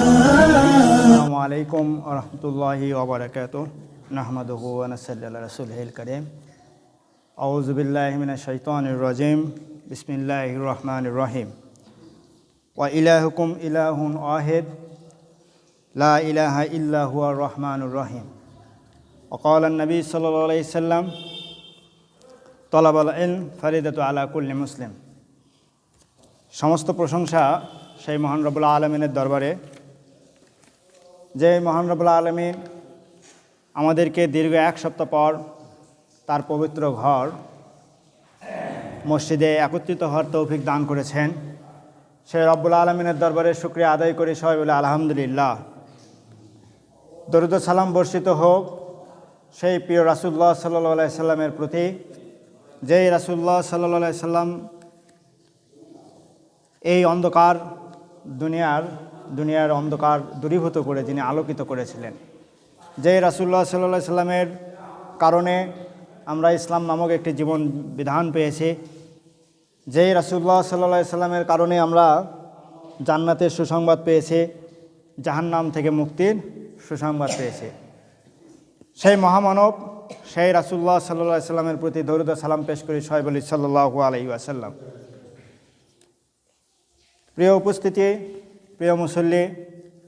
আসসালামু আলাইকুম ওয়া রাহমাতুল্লাহি ওয়া বারাকাতুহু নাহমাদুহু ওয়া নসাল্লি আলা রাসূলিল কারীম আউযু বিল্লাহি মিনাশ শাইতানির রাজীম বিসমিল্লাহির রহমানির রহিম ওয়া ইলাহুকুম ইলাহুন ওয়াহিদ লা ইলাহা ইল্লা হুয়ার রহমানুর রহিম ওয়া ক্বালা an-নাবী সাল্লাল্লাহু আলাইহি সাল্লাম তালাবুল ইলম ফরিদাতু আলা কুল্লি মুসলিম। সমস্ত প্রশংসা সেই মহান রব্বুল আলামিনের দরবারে, যে মহান রব্বুল আলামিন আমাদেরকে দীর্ঘ এক সপ্তাহ পর তার পবিত্র ঘর মসজিদে একত্রিত হওয়ার তৌফিক দান করেছেন। সেই রব্বুল আলামিনের দরবারে শুকরিয়া আদায় করি সবাই বলে আলহামদুলিল্লাহ। দরুদ ও সালাম বর্ষিত হোক সেই প্রিয় রাসূলুল্লাহ সাল্লাল্লাহু আলাইহি সাল্লামের প্রতি, যেই রাসূলুল্লাহ সাল্লাল্লাহু আলাইহি সাল্লাম এই অন্ধকার দুনিয়ার অন্ধকার দূরীভূত করে যিনি আলোকিত করেছিলেন, যেই রাসূলুল্লাহ সাল্লাল্লাহু আলাইহি সাল্লামের কারণে আমরা ইসলাম নামক একটি জীবন বিধান পেয়েছি, যেই রাসূলুল্লাহ সাল্লাল্লাহু আলাইহি সাল্লামের কারণে আমরা জান্নাতের সুসংবাদ পেয়েছি, জাহান্নাম থেকে মুক্তির সুসংবাদ পেয়েছি। সেই মহামানব সেই রাসূলুল্লাহ সাল্লাল্লাহু আলাইহি সাল্লামের প্রতি দরুদ ও সালাম পেশ করি সবাই বলি সাল্লাল্লাহু আলাইহি ওয়াসাল্লাম। প্রিয় উপস্থিতি, প্রিয় মুসল্লি,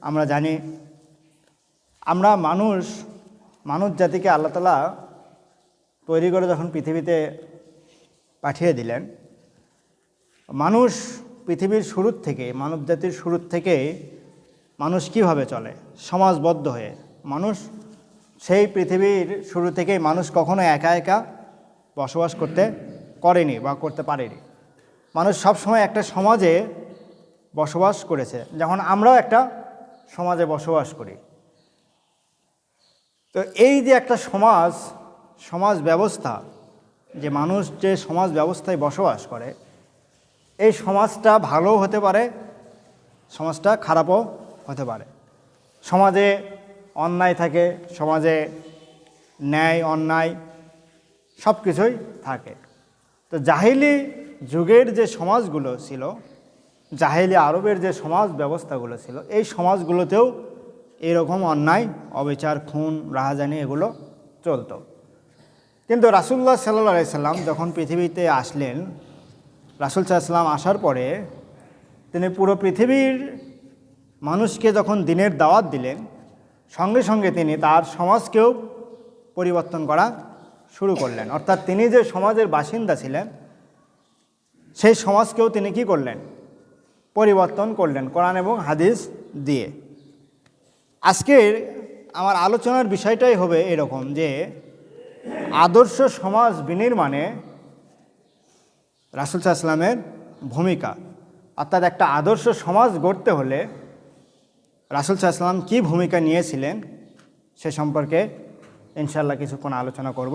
আমরা জানি আমরা মানুষ জাতিকে আল্লাহ তাআলা তৈরি করে যখন পৃথিবীতে পাঠিয়ে দিলেন, মানুষ পৃথিবীর শুরুর থেকে, মানব জাতির শুরুর থেকে মানুষ কীভাবে চলে সমাজবদ্ধ হয়ে। মানুষ সেই পৃথিবীর শুরু থেকেই মানুষ কখনো একা একা বসবাস করেনি বা করতে পারেনি। মানুষ সবসময় একটা সমাজে বসবাস করেছে, যখন আমরাও একটা সমাজে বসবাস করি। তো এই যে একটা সমাজ ব্যবস্থা, যে মানুষ যে সমাজ ব্যবস্থায় বসবাস করে, এই সমাজটা ভালোও হতে পারে, সমাজটা খারাপও হতে পারে। সমাজে অন্যায় থাকে, সমাজে ন্যায় অন্যায় সব কিছুই থাকে। তো জাহিলি যুগের যে সমাজগুলো ছিল, জাহিলি আরবের যে সমাজ ব্যবস্থাগুলো ছিল, এই সমাজগুলোতেও এরকম অন্যায়, অবিচার, খুন, রাহাজানি এগুলো চলতো। কিন্তু রাসূলুল্লাহ সাল্লাল্লাহু আলাইহি সাল্লাম যখন পৃথিবীতে আসলেন, রাসূল সাল্লাল্লাহু আলাইহি সাল্লাম আসার পরে তিনি পুরো পৃথিবীর মানুষকে যখন দ্বীনের দাওয়াত দিলেন, সঙ্গে সঙ্গে তিনি তার সমাজকেও পরিবর্তন করা শুরু করলেন। অর্থাৎ তিনি যে সমাজের বাসিন্দা ছিলেন, সেই সমাজকেও তিনি কি করলেন? পরিবর্তন করলেন কোরআন এবং হাদিস দিয়ে। আজকের আমার আলোচনার বিষয়টাই হবে এরকম, যে আদর্শ সমাজ বিনির্মাণে রাসূল সাল্লাল্লাহু আলাইহি সাল্লামের ভূমিকা। অর্থাৎ একটা আদর্শ সমাজ গড়তে হলে রাসূল সাল্লাল্লাহু আলাইহি সাল্লাম কী ভূমিকা নিয়েছিলেন সে সম্পর্কে ইনশাআল্লাহ কিছুক্ষণ আলোচনা করব।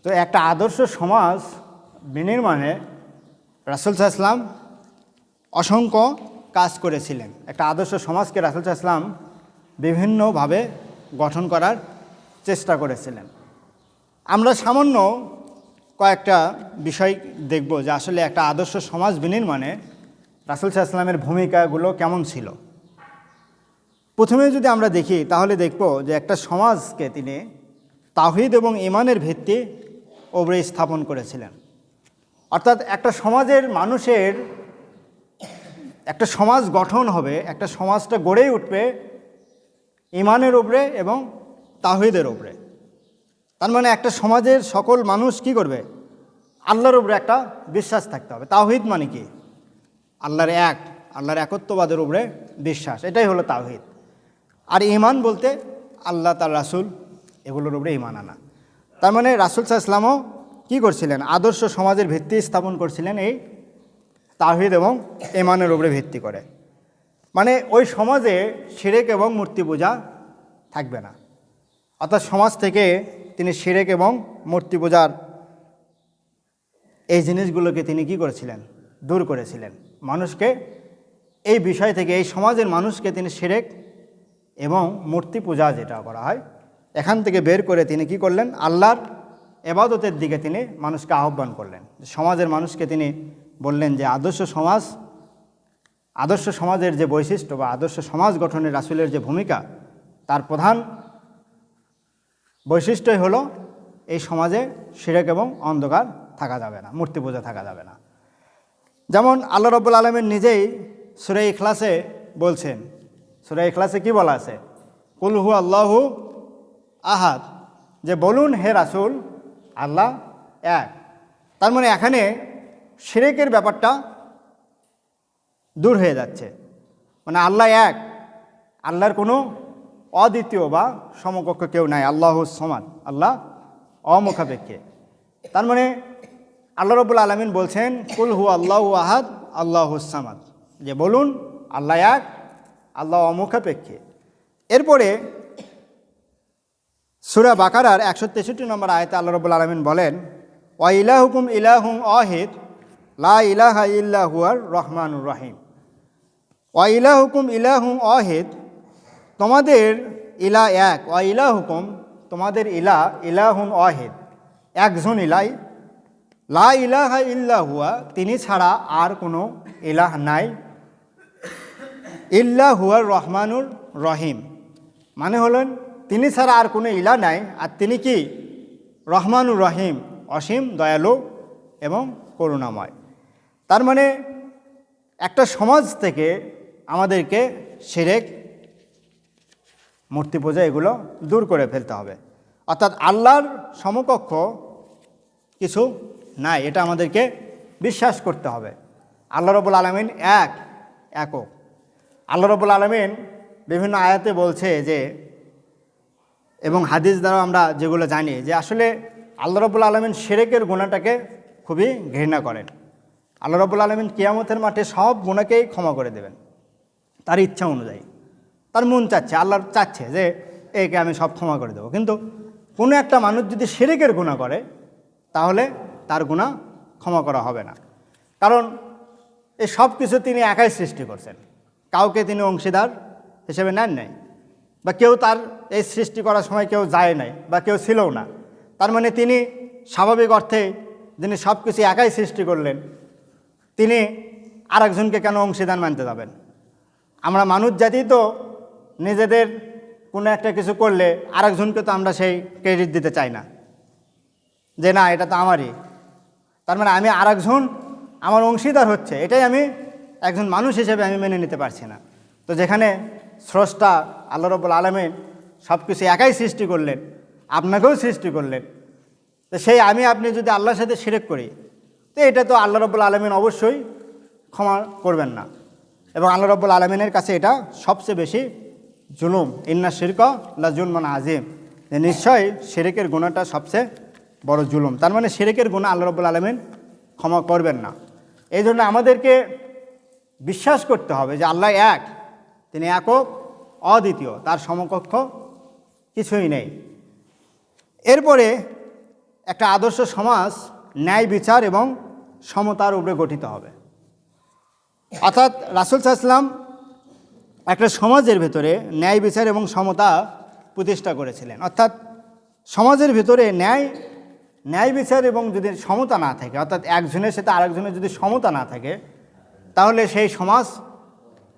তো একটা আদর্শ সমাজ বিনির্মাণে রাসূল সাল্লাল্লাহু আলাইহি সাল্লাম অসংখ্য কাজ করেছিলেন। একটা আদর্শ সমাজকে রাসূল সাল্লাল্লাহু আলাইহি সাল্লাম বিভিন্নভাবে গঠন করার চেষ্টা করেছিলেন। আমরা সামান্য কয়েকটা বিষয় দেখব যে আসলে একটা আদর্শ সমাজ বিনির্মাণে রাসূল সাল্লাল্লাহু আলাইহি সাল্লামের ভূমিকাগুলো কেমন ছিল। প্রথমে যদি আমরা দেখি তাহলে দেখব যে একটা সমাজকে তিনি তাওহীদ এবং ঈমানের ভিত্তি উপরে স্থাপন করেছিলেন। অর্থাৎ একটা সমাজের মানুষের একটা সমাজ গঠন হবে, একটা সমাজটা গড়েই উঠবে ঈমানের উপরে এবং তাওহীদের উপরে। তার মানে একটা সমাজের সকল মানুষ কি করবে? আল্লাহর উপরে একটা বিশ্বাস থাকতে হবে। তাওহীদ মানে কি? আল্লাহর একত্ববাদের উপরে বিশ্বাস, এটাই হলো তাওহীদ। আর ঈমান বলতে আল্লাহ, তার রাসূল, এগুলোর উপরে ঈমান আনা। তার মানে রাসূল সাল্লাল্লাহু আলাইহি সাল্লামও কী করছিলেন? আদর্শ সমাজের ভিত্তি স্থাপন করছিলেন এই তাওহীদ এবং ঈমানের উপরে ভিত্তি করে। মানে ওই সমাজে শিরক এবং মূর্তি পূজা থাকবে না। অর্থাৎ সমাজ থেকে তিনি শিরক এবং মূর্তি পূজার এই জিনিসগুলোকে তিনি কি করেছিলেন? দূর করেছিলেন। মানুষকে এই বিষয় থেকে, এই সমাজের মানুষকে তিনি শিরক এবং মূর্তি পূজা যেটা করা হয় এখান থেকে বের করে তিনি কি করলেন? আল্লাহর ইবাদতের দিকে তিনি মানুষকে আহ্বান করলেন। সমাজের মানুষকে তিনি বললেন যে আদর্শ সমাজ আদর্শ সমাজের যে বৈশিষ্ট্য বা আদর্শ সমাজ গঠনে রাসূলের যে ভূমিকা, তার প্রধান বৈশিষ্ট্যই হলো এই সমাজে শিরক এবং অন্ধকার থাকা যাবে না, মূর্তি পূজা থাকা যাবে না। যেমন আল্লাহ রাব্বুল আলামিন নিজেই সূরা ইখলাসে বলছেন, সূরা ইখলাসে কি বলা আছে? কুল হু আল্লাহু আহাদ, যে বলুন হে রাসূল আল্লাহ এক। তার মানে এখানে শিরকের ব্যাপারটা দূর হয়ে যাচ্ছে, মানে আল্লাহ এক, আল্লাহর কোনো অদ্বিতীয় বা সমকক্ষ কেউ নাই, আল্লাহুস সামাদ, আল্লাহ অমুখাপেক্ষী। তার মানে আল্লাহ রাব্বুল আলামিন বলছেন কুল হু আল্লাহু আহাদ আল্লাহুস সামাদ, যে বলুন আল্লাহ এক, আল্লাহ অমুখাপেক্ষী। এরপরে সূরা বাকারার 163 নম্বর আয়াতে আল্লাহ রাব্বুল আলামিন বলেন ওয়া ইলাহুকুম ইলাহুন ওয়াহিদ লা ইলাহা ইল্লা হুয়ার রহমানুর রহিম। ওয়া ইলাহুকুম ইলাহুন ওয়াহিদ, তোমাদের ইলা এক, ওয়া ইলাহুকুম, তোমাদের ইলাহুন ওয়াহিদ, একজন ইলাই, লা ইলাহা ইল্লা হুয়া, তিনি ছাড়া আর কোনো ইলাহ নাই, ইল্লা হুয়ার রহমানুর রহিম, মানে হলেন তিনি ছাড়া আর কোনো ইলাহ নাই, আর তিনি কি? রহমানুর রহিম, অসীম দয়ালু এবং করুণাময়। তার মানে একটা সমাজ থেকে আমাদেরকে শিরক, মূর্তি পূজা এগুলো দূর করে ফেলতে হবে। অর্থাৎ আল্লাহর সমকক্ষ কিছু নাই, এটা আমাদেরকে বিশ্বাস করতে হবে। আল্লাহ রাব্বুল আলামিন একক। আল্লাহ রাব্বুল আলামিন বিভিন্ন আয়াতে বলছে যে, এবং হাদিস দ্বারা আমরা যেগুলো জানি, যে আসলে আল্লাহ রাব্বুল আলামিন শিরকের গুনাহটাকে খুবই ঘৃণা করেন। আল্লাহ রাব্বুল আলামিন কিয়ামতের মাঠে সব গুনাহকেই ক্ষমা করে দেবেন তার ইচ্ছা অনুযায়ী। তার মন চাচ্ছে, আল্লাহর চাচ্ছে যে একে আমি সব ক্ষমা করে দেবো, কিন্তু কোনো একটা মানুষ যদি শিরকের গুনাহ করে তাহলে তার গুনাহ ক্ষমা করা হবে না। কারণ এই সব কিছু তিনি একাই সৃষ্টি করছেন, কাউকে তিনি অংশীদার হিসেবে নেন নাই, বা কেউ তার এই সৃষ্টি করার সময় কেউ যায় নাই বা কেউ ছিলও না। তার মানে তিনি স্বাভাবিক অর্থে যিনি সব কিছু একাই সৃষ্টি করলেন, তিনি আরেকজনকে কেন অংশীদার মানতে যাবেন? আমরা মানুষ জাতি তো নিজেদের কোনো একটা কিছু করলে আরেকজনকে তো আমরা সেই ক্রেডিট দিতে চাই না, যে না এটা তো আমারই। তার মানে আমি আরেকজন আমার অংশীদার হচ্ছে, এটাই আমি একজন মানুষ হিসেবে আমি মেনে নিতে পারছি না। তো যেখানে স্রষ্টা আল্লাহ রাব্বুল আলামিন সব কিছু একাই সৃষ্টি করলেন, আপনাকেও সৃষ্টি করলেন, তো সেই আপনি যদি আল্লাহর সাথে শিরক করি, তো এটা তো আল্লাহ রাব্বুল আলামিন অবশ্যই ক্ষমা করবেন না, এবং আল্লাহ রাব্বুল আলামিনের কাছে এটা সবচেয়ে বেশি জুলুম। ইন্না শিরকা লা জুলমান আজিম, যে নিশ্চয়ই শিরকের গুনাহটা সবচেয়ে বড় জুলুম। তার মানে শিরকের গুনাহ আল্লাহ রাব্বুল আলামিন ক্ষমা করবেন না। এই জন্য আমাদেরকে বিশ্বাস করতে হবে যে আল্লাহ এক, তিনি একক অদ্বিতীয়, তার সমকক্ষ কিছুই নেই। এরপরে একটা আদর্শ সমাজ ন্যায় বিচার এবং সমতার উপরে গঠিত হবে। অর্থাৎ রাসূল সাল্লাল্লাহু আলাইহি ওয়াসাল্লাম একটা সমাজের ভেতরে ন্যায় বিচার এবং সমতা প্রতিষ্ঠা করেছিলেন। অর্থাৎ সমাজের ভিতরে ন্যায় বিচার এবং যদি সমতা না থাকে, অর্থাৎ একজনের সাথে আরেকজনের যদি সমতা না থাকে, তাহলে সেই সমাজ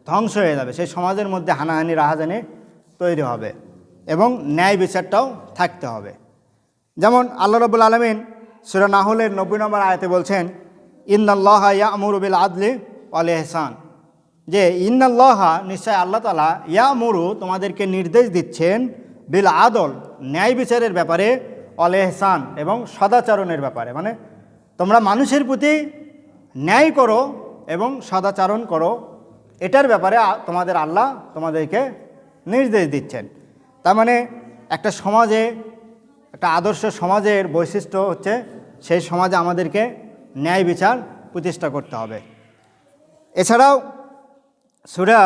ধ্বংস হয়ে যাবে, সেই সমাজের মধ্যে হানাহানি রাহাজানি তৈরি হবে, এবং ন্যায় বিচারটাও থাকতে হবে। যেমন আল্লাহ রাব্বুল আলামিন সূরা নাহলের 90 নম্বর আয়াতে বলছেন ইন্নাল্লাহা ইয়া'মুরু বিল আদলি ওয়াল ইহসান, যে ইন্নাল্লাহা, নিশ্চয় আল্লাহ তাআলা, ইয়া'মুরু, তোমাদেরকে নির্দেশ দিচ্ছেন, বিল আদল, ন্যায় বিচারের ব্যাপারে, ওয়াল ইহসান, এবং সদাচরণের ব্যাপারে, মানে তোমরা মানুষের প্রতি ন্যায় করো এবং সদাচরণ করো, এটার ব্যাপারে তোমাদের আল্লাহ তোমাদেরকে নির্দেশ দিচ্ছেন। তার মানে একটা সমাজে, একটা আদর্শ সমাজের বৈশিষ্ট্য হচ্ছে সেই সমাজে আমাদেরকে ন্যায় বিচার প্রতিষ্ঠা করতে হবে। এছাড়াও সূরা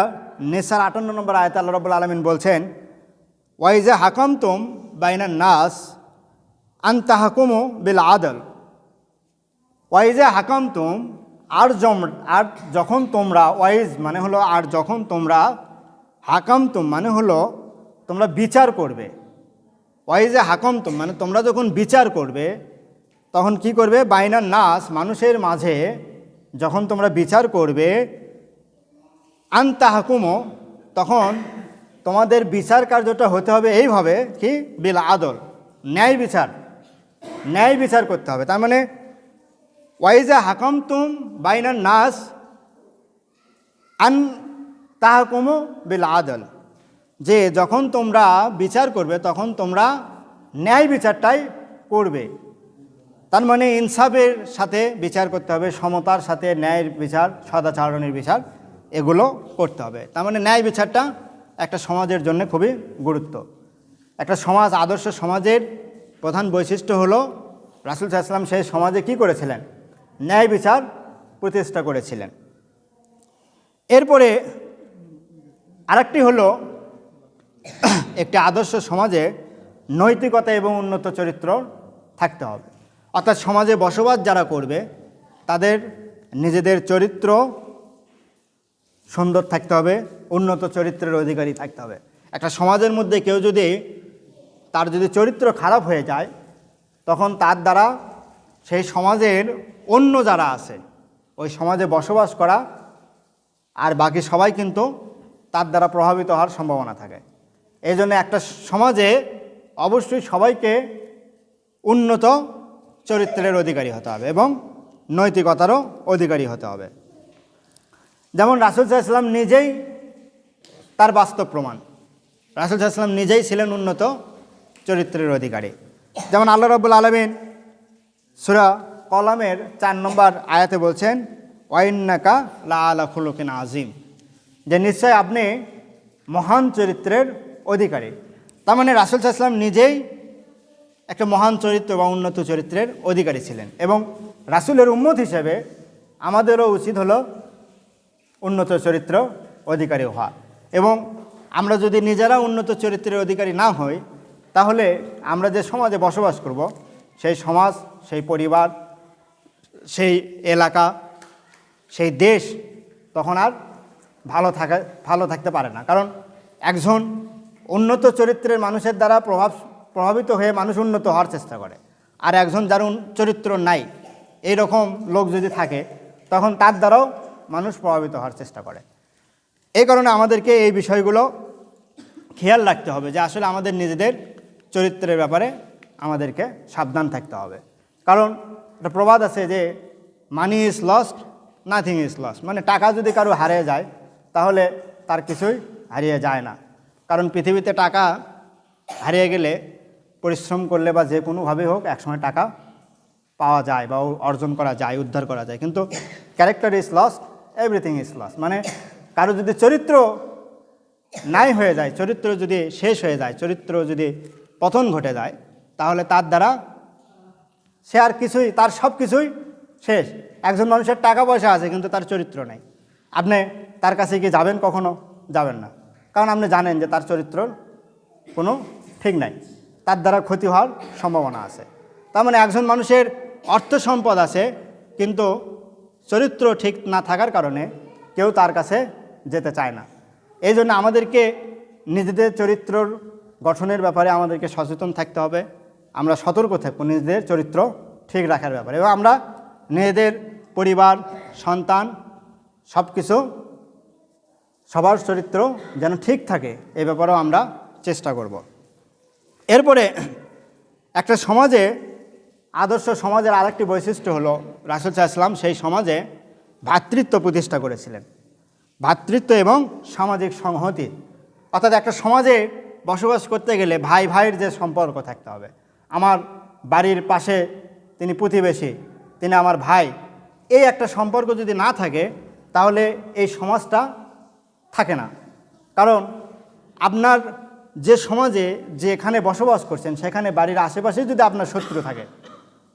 নিসার 58 নম্বর আয়াতে আল্লাহ রাব্বুল আলামিন বলছেন ওয়াইজা হাকামতুম বাইনান নাস আন তাহকুমু বিল আদল। ওয়াইজা হাকামতুম, আর যখন তোমরা, ওয়াইজ মানে হলো আর যখন তোমরা, হাকামতুম মানে হলো তোমরা বিচার করবে। ওয়াইজা হাকামতুম মানে তোমরা যখন বিচার করবে, তখন কি করবে? বাইনান নাস, মানুষের মাঝে যখন তোমরা বিচার করবে, আনতাহকুমো, তখন তোমাদের বিচার কার্যটা হতে হবে এইভাবে কি বিল আদল, ন্যায় বিচার, ন্যায় বিচার করতে হবে। তার মানে ওয়াইজা হাকামতুম বাইনান নাস আন তাহকুমু বিল আদল, যে যখন তোমরা বিচার করবে তখন তোমরা ন্যায় বিচারটাই করবে। তার মানে ইনসাফের সাথে বিচার করতে হবে, সমতার সাথে ন্যায়ের বিচার, সদাচরণের বিচার, এগুলো করতে হবে। তার মানে ন্যায় বিচারটা একটা সমাজের জন্য খুবই গুরুত্ব। একটা সমাজ, আদর্শ সমাজের প্রধান বৈশিষ্ট্য হলো রাসূল সাল্লাল্লাহু আলাইহি ওয়াসাল্লাম সেই সমাজে কী করেছিলেন? ন্যায় বিচার প্রতিষ্ঠা করেছিলেন। এরপরে আরেকটি হলো একটি আদর্শ সমাজে নৈতিকতা এবং উন্নত চরিত্র থাকতে হবে। অর্থাৎ সমাজে বসবাস যারা করবে তাদের নিজেদের চরিত্র সুন্দর থাকতে হবে, উন্নত চরিত্রের অধিকারী থাকতে হবে। একটা সমাজের মধ্যে কেউ যদি তার চরিত্র খারাপ হয়ে যায়, তখন তার দ্বারা সেই সমাজের অন্য যারা আছে ওই সমাজে বসবাস করা আর বাকি সবাই কিন্তু তার দ্বারা প্রভাবিত হওয়ার সম্ভাবনা থাকে। এই জন্য একটা সমাজে অবশ্যই সবাইকে উন্নত চরিত্রের অধিকারী হতে হবে এবং নৈতিকতারও অধিকারী হতে হবে। যেমন রাসূল সাল্লাল্লাহু আলাইহি ওয়াসাল্লাম নিজেই তার বাস্তব প্রমাণ। রাসূল সাল্লাল্লাহু আলাইহি ওয়াসাল্লাম নিজেই ছিলেন উন্নত চরিত্রের অধিকারী। যেমন আল্লাহ রাব্বুল আলামিন সূরা কলামের ৪ নম্বর আয়াতে বলছেন, ওয়াইন্নাকা লা আলা খুলুকিন আযীম, যে নিশ্চয় আপনি মহান চরিত্রের অধিকারী। তার মানে রাসূল সাল্লাল্লাহু আলাইহি ওয়াসাল্লাম নিজেই একটা মহান চরিত্র বা উন্নত চরিত্রের অধিকারী ছিলেন এবং রাসূলের উম্মত হিসেবে আমাদেরও উচিত হলো উন্নত চরিত্র অধিকারী হওয়া। এবং আমরা যদি নিজেরা উন্নত চরিত্রের অধিকারী না হই, তাহলে আমরা যে সমাজে বসবাস করব সেই সমাজ, সেই পরিবার, সেই এলাকা, সেই দেশ তখন আর ভালো থাকতে পারে না। কারণ একজন উন্নত চরিত্রের মানুষের দ্বারা প্রভাবিত হয়ে মানুষ উন্নত হওয়ার চেষ্টা করে, আর একজন যার চরিত্র নাই এইরকম লোক যদি থাকে তখন তার দ্বারাও মানুষ প্রভাবিত হওয়ার চেষ্টা করে। এই কারণে আমাদেরকে এই বিষয়গুলো খেয়াল রাখতে হবে যে আসলে আমাদের নিজেদের চরিত্রের ব্যাপারে আমাদেরকে সাবধান থাকতে হবে। কারণ একটা প্রবাদ আছে যে money is lost, nothing is lost, মানে টাকা যদি কারো হারিয়ে যায় তাহলে তার কিছুই হারিয়ে যায় না। কারণ পৃথিবীতে টাকা হারিয়ে গেলে পরিশ্রম করলে বা যে কোনোভাবেই হোক একসময় টাকা পাওয়া যায় বা অর্জন করা যায়, উদ্ধার করা যায়। কিন্তু character is lost, everything is lost, মানে কারো যদি চরিত্র নাই হয়ে যায়, চরিত্র যদি শেষ হয়ে যায়, চরিত্র যদি পতন ঘটে যায়, তাহলে তার দ্বারা সে আর কিছুই, তার সব কিছুই শেষ। একজন মানুষের টাকা পয়সা আছে কিন্তু তার চরিত্র নেই, আপনি তার কাছে কি যাবেন? কখনো যাবেন না, কারণ আপনি জানেন যে তার চরিত্র কোনো ঠিক নাই, তার দ্বারা ক্ষতি হওয়ার সম্ভাবনা আছে। তার মানে একজন মানুষের অর্থ সম্পদ আছে কিন্তু চরিত্র ঠিক না থাকার কারণে কেউ তার কাছে যেতে চায় না। এই জন্য আমাদেরকে নিজেদের চরিত্রর গঠনের ব্যাপারে আমাদেরকে সচেতন থাকতে হবে। আমরা সতর্ক থাকবো নিজেদের চরিত্র ঠিক রাখার ব্যাপারে, এবং আমরা নিজেদের পরিবার, সন্তান, সব কিছু, সবার চরিত্র যেন ঠিক থাকে এই ব্যাপারেও আমরা চেষ্টা করব। এরপরে একটা সমাজে, আদর্শ সমাজের আরেকটি বৈশিষ্ট্য হলো রাসূল সাল্লাল্লাহু আলাইহি ওয়াসাল্লাম সেই সমাজে ভ্রাতৃত্ব প্রতিষ্ঠা করেছিলেন। ভ্রাতৃত্ব এবং সামাজিক সংহতি, অর্থাৎ একটা সমাজে বসবাস করতে গেলে ভাই ভাইয়ের যে সম্পর্ক থাকতে হবে। আমার বাড়ির পাশে তিনি প্রতিবেশী, তিনি আমার ভাই, এই একটা সম্পর্ক যদি না থাকে তাহলে এই সমাজটা থাকে না। কারণ আপনার যে সমাজে, যেখানে বসবাস করছেন সেখানে বাড়ির আশেপাশে যদি আপনার শত্রু থাকে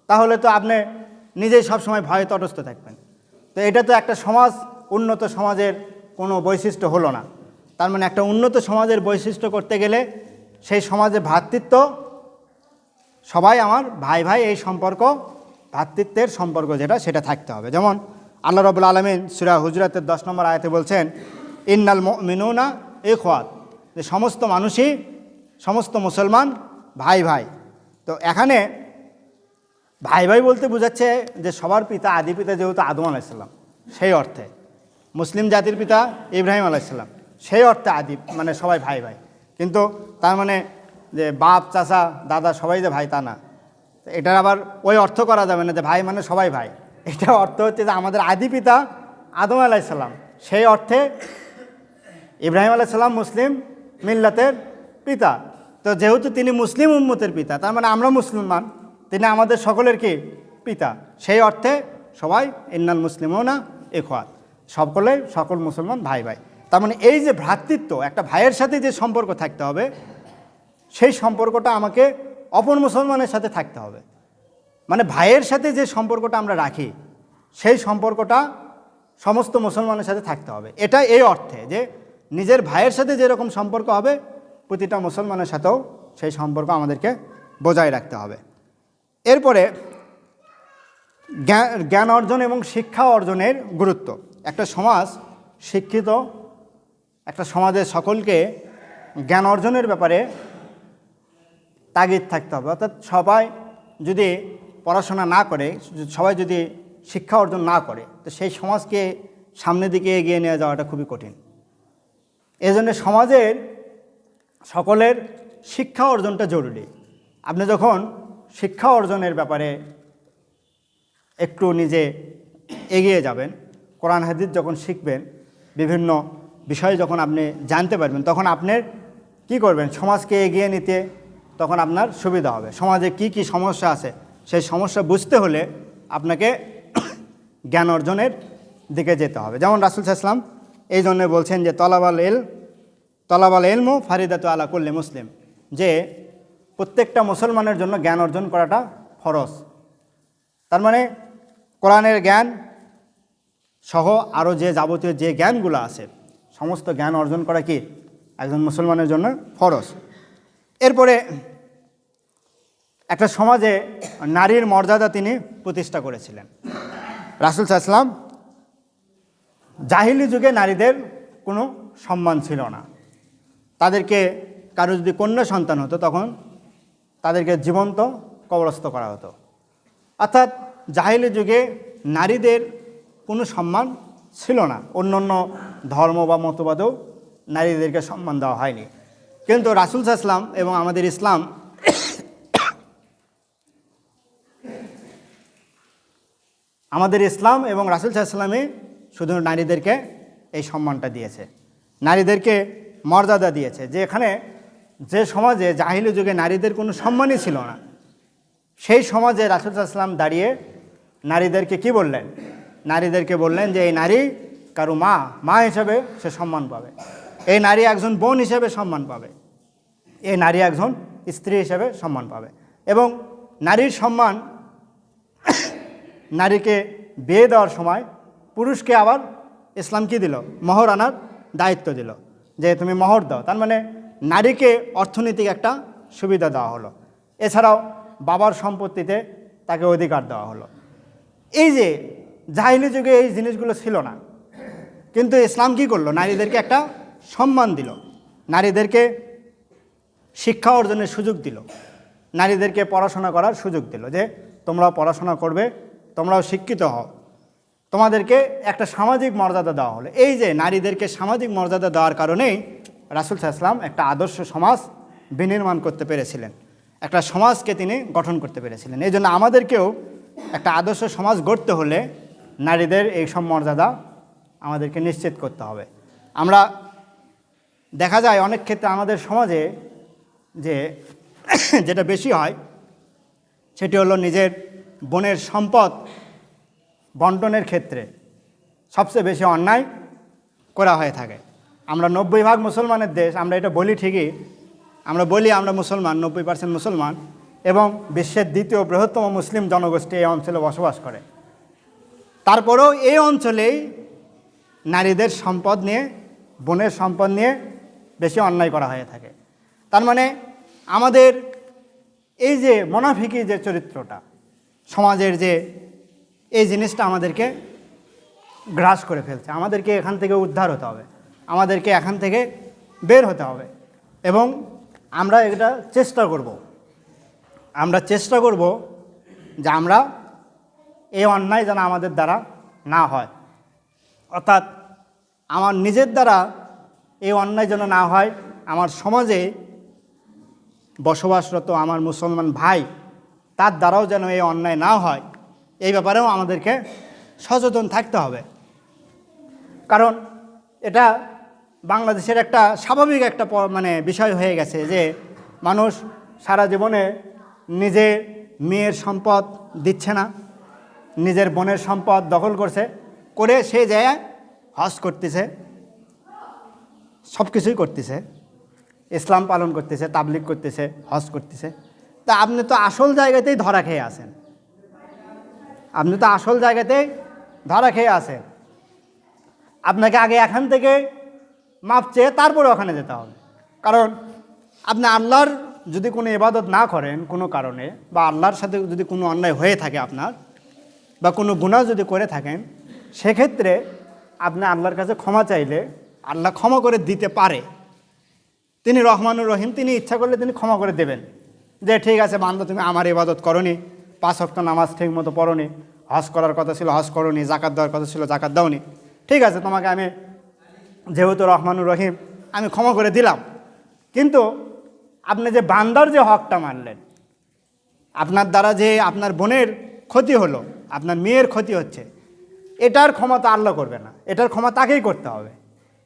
তাহলে তো আপনি নিজেই সবসময় ভয়ে তটস্থ থাকবেন। তো এটা তো একটা সমাজ, উন্নত সমাজের কোনো বৈশিষ্ট্য হলো না। তার মানে একটা উন্নত সমাজের বৈশিষ্ট্য করতে গেলে সেই সমাজে ভ্রাতৃত্ব, সবাই আমার ভাই ভাই, এই সম্পর্ক, ভ্রাতৃত্বের সম্পর্ক যেটা, সেটা থাকতে হবে। যেমন আল্লাহ রাব্বুল আলামিন সূরা হুজরাতের 10 নম্বর আয়াতে বলছেন, ইন্নাল মুমিনুনা ইখওয়াত, যে সমস্ত মানুষই, সমস্ত মুসলমান ভাই ভাই। তো এখানে ভাই ভাই বলতে বোঝাচ্ছে যে সবার পিতা, আদি পিতা যেহেতু আদম আলাইহিস সালাম, সেই অর্থে। মুসলিম জাতির পিতা ইব্রাহিম আলাইসাল্লাম, সেই অর্থে আদি, মানে সবাই ভাই ভাই। কিন্তু তার মানে যে বাপ চাচা দাদা সবাই যে ভাই তা না, এটার আবার ওই অর্থ করা যাবে না যে ভাই মানে সবাই ভাই। এটা অর্থ হচ্ছে যে আমাদের আদি পিতা আদম আলাইসাল্লাম, সেই অর্থে ইব্রাহিম আলাইসাল্লাম মুসলিম মিল্লাতের পিতা। তো যেহেতু তিনি মুসলিম উম্মতের পিতা, তার মানে আমরা মুসলমান, তিনি আমাদের সকলের কি পিতা, সেই অর্থে সবাই ইন্নাল মুসলিমুনা ইখওয়াত, সকল মুসলমান ভাই ভাই। তার মানে এই যে ভ্রাতৃত্ব, একটা ভাইয়ের সাথে যে সম্পর্ক থাকতে হবে, সেই সম্পর্কটা আমাকে অপর মুসলমানের সাথে থাকতে হবে। মানে ভাইয়ের সাথে যে সম্পর্কটা আমরা রাখি, সেই সম্পর্কটা সমস্ত মুসলমানের সাথে থাকতে হবে। এটা এই অর্থে যে নিজের ভাইয়ের সাথে যেরকম সম্পর্ক হবে, প্রতিটা মুসলমানের সাথেও সেই সম্পর্ক আমাদেরকে বজায় রাখতে হবে। এরপরে জ্ঞান অর্জন এবং শিক্ষা অর্জনের গুরুত্ব। একটা সমাজ শিক্ষিত, একটা সমাজের সকলকে জ্ঞান অর্জনের ব্যাপারে তাগিদ থাকতে হবে। অর্থাৎ সবাই যদি পড়াশোনা না করে, সবাই যদি শিক্ষা অর্জন না করে, তো সেই সমাজকে সামনের দিকে এগিয়ে নিয়ে যাওয়াটা খুবই কঠিন। এজন্য সমাজের সকলের শিক্ষা অর্জনটা জরুরি। আপনি যখন শিক্ষা অর্জনের ব্যাপারে একটু নিজে এগিয়ে যাবেন, কোরআন হাদিস যখন শিখবেন, বিভিন্ন বিষয় যখন আপনি জানতে পারবেন, তখন আপনার কি করবেন, সমাজকে এগিয়ে নিতে তখন আপনার সুবিধা হবে। সমাজে কি কি সমস্যা আছে, সেই সমস্যা বুঝতে হলে আপনাকে জ্ঞান অর্জনের দিকে যেতে হবে। যেমন রাসূল সাল্লাল্লাহু আলাইহি ওয়াসাল্লাম এই জন্য বলছেন যে তলাবাল ইলমু ফারিদাতু আলা কুল্লি মুসলিম, যে প্রত্যেকটা মুসলমানের জন্য জ্ঞান অর্জন করাটা ফরজ। তার মানে কোরআনের জ্ঞান সহ আরও যে যাবতীয় যে জ্ঞানগুলো আছে, সমস্ত জ্ঞান অর্জন করা কি একজন মুসলমানের জন্য ফরজ। এরপরে একটা সমাজে নারীর মর্যাদা তিনি প্রতিষ্ঠা করেছিলেন। রাসূল সাল্লাল্লাহু আলাইহি ওয়াসাল্লাম, জাহিলি যুগে নারীদের কোনো সম্মান ছিল না। তাদেরকে কারো যদি কন্যা সন্তান হতো, তখন তাদেরকে জীবন্ত কবরস্থ করা হতো। অর্থাৎ জাহিলি যুগে নারীদের কোনো সম্মান ছিল না। অন্য অন্য ধর্ম বা মতবাদেও নারীদেরকে সম্মান দেওয়া হয়নি। কিন্তু রাসূল সাল্লাল্লাহু আলাইহি ওয়াসাল্লাম এবং আমাদের ইসলাম এবং রাসূল সাল্লাল্লাহু আলাইহি ওয়াসাল্লামে শুধু নারীদেরকে এই সম্মানটা দিয়েছে, নারীদেরকে মর্যাদা দিয়েছে। যে এখানে যে সমাজে জাহিলি যুগে নারীদের কোনো সম্মানই ছিল না, সেই সমাজে রাসূল সাল্লাল্লাহু আলাইহি ওয়াসাল্লাম দাঁড়িয়ে নারীদেরকে কি বললেন? নারীদেরকে বললেন যে এই নারী কারো মা হিসেবে সে সম্মান পাবে, এই নারী একজন বোন হিসেবে সম্মান পাবে, এই নারী একজন স্ত্রী হিসেবে সম্মান পাবে। এবং নারীর সম্মান, নারীকে বিয়ে দেওয়ার সময় পুরুষকে আবার ইসলাম কি দিল? মোহর আনার দায়িত্ব দিল, যে তুমি মোহর দাও। তার মানে নারীকে অর্থনৈতিক একটা সুবিধা দেওয়া হলো। এছাড়াও বাবার সম্পত্তিতে তাকে অধিকার দেওয়া হলো। এই যে জাহিলি যুগে এই জিনিসগুলো ছিল না, কিন্তু ইসলাম কি করলো? নারীদেরকে একটা সম্মান দিল, নারীদেরকে শিক্ষা অর্জনের সুযোগ দিল, নারীদেরকে পড়াশোনা করার সুযোগ দিল, যে তোমরাও পড়াশোনা করবে, তোমরাও শিক্ষিত হও, তোমাদেরকে একটা সামাজিক মর্যাদা দেওয়া হলো। এই যে নারীদেরকে সামাজিক মর্যাদা দেওয়ার কারণেই রাসূল সাল্লাল্লাহু আলাইহি ওয়াসাল্লাম একটা আদর্শ সমাজ বিনির্মাণ করতে পেরেছিলেন, একটা সমাজকে তিনি গঠন করতে পেরেছিলেন। এই জন্য আমাদেরকেও একটা আদর্শ সমাজ গড়তে হলে নারীদের এই সব মর্যাদা আমাদেরকে নিশ্চিত করতে হবে। আমরা দেখা যায় অনেক ক্ষেত্রে আমাদের সমাজে যে যেটা বেশি হয়, সেটি হলো নিজের বোনের সম্পদ বন্টনের ক্ষেত্রে সবচেয়ে বেশি অন্যায় করা হয়ে থাকে। আমরা 90% মুসলমানের দেশ, আমরা এটা বলি ঠিকই, আমরা বলি আমরা মুসলমান, 90% মুসলমান, এবং বিশ্বের দ্বিতীয় বৃহত্তম মুসলিম জনগোষ্ঠী এই অঞ্চলে বসবাস করে। তারপরেও এই অঞ্চলেই নারীদের সম্পদ নিয়ে, বোনের সম্পদ নিয়ে বেশি অন্যায় করা হয়ে থাকে। তার মানে আমাদের এই যে মুনাফিকি যে চরিত্রটা, সমাজের যে এই জিনিসটা আমাদেরকে গ্রাস করে ফেলছে। আমাদেরকে এখান থেকে উদ্ধার হতে হবে, আমাদেরকে এখান থেকে বের হতে হবে। এবং আমরা এটা চেষ্টা করব যে আমরা এই অন্যায় যেন আমাদের দ্বারা না হয়। অর্থাৎ আমার নিজের দ্বারা এই অন্যায় যেন না হয়, আমার সমাজে বসবাসরত আমার মুসলমান ভাই তার দ্বারাও যেন এই অন্যায় না হয়, এই ব্যাপারেও আমাদেরকে সচেতন থাকতে হবে। কারণ এটা বাংলাদেশের একটা স্বাভাবিক একটা বিষয় হয়ে গেছে যে মানুষ সারা জীবনে নিজে মেয়ের সম্পদ দিচ্ছে না, নিজের বোনের সম্পদ দখল করে সে জায়গায় হজ করতেছে, সব কিছুই করতেছে, ইসলাম পালন করতেছে, তাবলিগ করতেছে, হজ করতেছে। তা আপনি তো আসল জায়গাতেই ধরা খেয়ে আছেন, আপনাকে আগে এখান থেকে মাপ চেয়ে তারপরে ওখানে যেতে হবে। কারণ আপনি আল্লাহর যদি কোনো ইবাদত না করেন কোনো কারণে, বা আল্লাহর সাথে যদি কোনো অন্যায় হয়ে থাকে আপনার, বা কোনো গুনাহ যদি করে থাকেন, সেক্ষেত্রে আপনি আল্লাহর কাছে ক্ষমা চাইলে আল্লাহ ক্ষমা করে দিতে পারে। তিনি রহমানুর রহিম, তিনি ইচ্ছা করলে তিনি ক্ষমা করে দেবেন যে ঠিক আছে বান্দা, তুমি আমার ইবাদত করনি, 5 ওয়াক্ত নামাজ ঠিক মতো পড়োনি, হজ করার কথা ছিল হজ করোনি, জাকাত দেওয়ার কথা ছিল জাকাত দাওনি, ঠিক আছে তোমাকে আমি যেহেতু রহমানুর রহিম আমি ক্ষমা করে দিলাম। কিন্তু আপনি যে বান্দার যে হকটা মানলেন, আপনার দ্বারা যে আপনার বোনের ক্ষতি হলো, আপনার মেয়ের ক্ষতি হচ্ছে, এটার ক্ষমা তো আল্লাহ করবে না, এটার ক্ষমা তাকেই করতে হবে।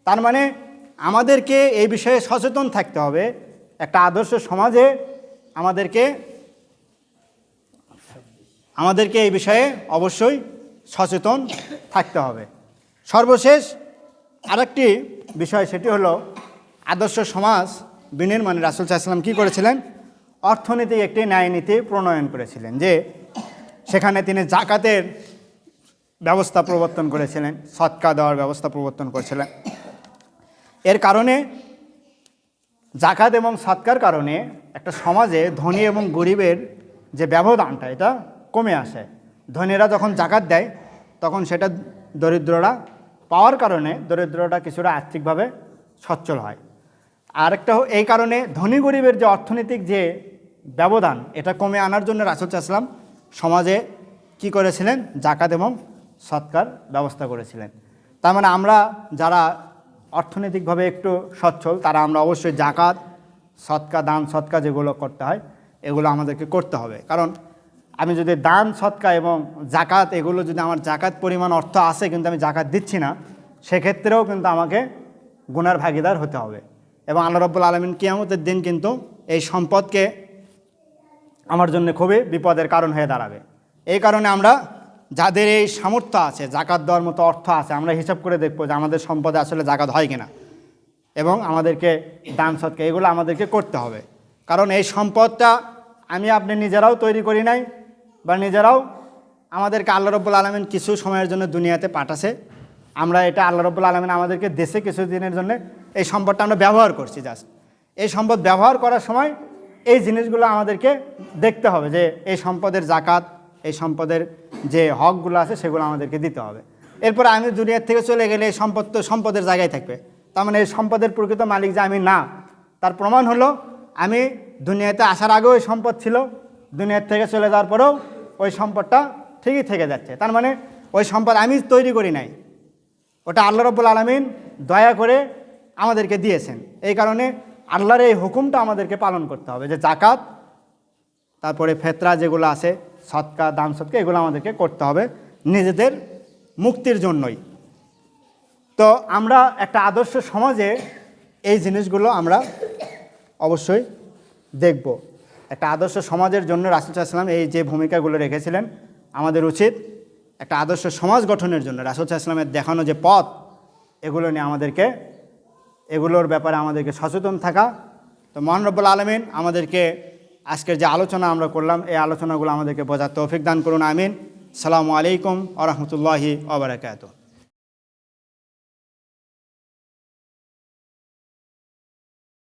তার মানে আমাদেরকে এই বিষয়ে সচেতন থাকতে হবে। একটা আদর্শ সমাজে আমাদেরকে এই বিষয়ে অবশ্যই সচেতন থাকতে হবে। সর্বশেষ আরেকটি বিষয়, সেটি হলো আদর্শ সমাজ বিনির্মাণে রাসূল সাল্লাল্লাহু আলাইহি ওয়াসাল্লাম কী করেছিলেন? অর্থনীতি একটি ন্যায়নীতি প্রণয়ন করেছিলেন, যে সেখানে তিনি জাকাতের ব্যবস্থা প্রবর্তন করেছিলেন, সদকা দেওয়ার ব্যবস্থা প্রবর্তন করেছিলেন। এর কারণে জাকাত এবং সদকার কারণে একটা সমাজে ধনী এবং গরিবের যে ব্যবধানটা এটা কমে আসে। ধনীরা যখন জাকাত দেয় তখন সেটা দরিদ্ররা পাওয়ার কারণে দরিদ্ররা কিছুটা আর্থিকভাবে সচ্ছল হয়। আরেকটা এই কারণে ধনী গরিবের যে অর্থনৈতিক যে ব্যবধান এটা কমে আনার জন্য রাসূল সাল্লাল্লাহু আলাইহি ওয়াসাল্লাম সমাজে কি করেছিলেন? জাকাত এবং সদকার ব্যবস্থা করেছিলেন। তার মানে আমরা যারা অর্থনৈতিকভাবে একটু সচ্ছল তারা আমরা অবশ্যই জাকাত, সদকা, দান সদকা যেগুলো করতে হয় এগুলো আমাদেরকে করতে হবে। কারণ আমি যদি দান সদকা এবং জাকাত এগুলো যদি আমার জাকাত পরিমাণ অর্থ আছে কিন্তু আমি জাকাত দিচ্ছি না, সেক্ষেত্রেও কিন্তু আমাকে গুনার ভাগীদার হতে হবে। এবং আল্লাহ রাব্বুল আলামিন কিয়ামতের দিন কিন্তু এই সম্পদকে আমার জন্য খুবই বিপদের কারণ হয়ে দাঁড়াবে। এই কারণে আমরা যাদের এই সামর্থ্য আছে, জাকাত দেওয়ার মতো অর্থ আছে, আমরা হিসাব করে দেখবো যে আমাদের সম্পদে আসলে জাকাত হয় কিনা, এবং আমাদেরকে দান সদকা এগুলো আমাদেরকে করতে হবে। কারণ এই সম্পদটা আমি আপনি নিজেরাও তৈরি করি নাই, বা নিজেরাও আমাদেরকে আল্লাহ রাব্বুল আলামিন কিছু সময়ের জন্য দুনিয়াতে পাঠাছে। আমরা এটা আল্লাহ রাব্বুল আলামিন আমাদেরকে দেশে কিছু দিনের জন্য এই সম্পদটা আমরা ব্যবহার করছি। জাস্ট এই সম্পদ ব্যবহার করার সময় এই জিনিসগুলো আমাদেরকে দেখতে হবে যে এই সম্পদের জাকাত, এই সম্পদের যে হকগুলো আছে সেগুলো আমাদেরকে দিতে হবে। এরপরে আমি দুনিয়ার থেকে চলে গেলে এই সম্পদ তো সম্পদের জায়গায় থাকবে, তার মানে এই সম্পদের প্রকৃত মালিক যে আমি না, তার প্রমাণ হলো আমি দুনিয়াতে আসার আগেও ওই সম্পদ ছিল, দুনিয়ার থেকে চলে যাওয়ার পরেও ওই সম্পদটা ঠিকই থেকে যাচ্ছে। তার মানে ওই সম্পদ আমি তৈরি করি নাই, ওটা আল্লাহ রাব্বুল আলামিন দয়া করে আমাদেরকে দিয়েছেন। এই কারণে আল্লাহর এই হুকুমটা আমাদেরকে পালন করতে হবে যে জাকাত, তারপরে ফেতরা যেগুলো আছে, সদকা, দান সদকা এগুলো আমাদেরকে করতে হবে নিজেদের মুক্তির জন্যই। তো আমরা একটা আদর্শ সমাজে এই জিনিসগুলো আমরা অবশ্যই দেখব। একটা আদর্শ সমাজের জন্য রাসূল সাল্লাল্লাহু আলাইহি ওয়াসাল্লাম এই যে ভূমিকাগুলো রেখেছিলেন, আমাদের উচিত একটা আদর্শ সমাজ গঠনের জন্য রাসূল সাল্লাল্লাহু আলাইহি ওয়াসাল্লামের দেখানো যে পথ, এগুলো নিয়ে এগুলোর ব্যাপারে আমাদেরকে সচেতন থাকা। তো মহান রব্বুল আলামিন আমাদেরকে আজকের যে আলোচনা আমরা করলাম এই আলোচনাগুলো আমাদেরকে বোঝার তৌফিক দান করুন, আমিন। আসসালামু আলাইকুম ওয়া রাহমাতুল্লাহি ওয়া বারাকাতুহু।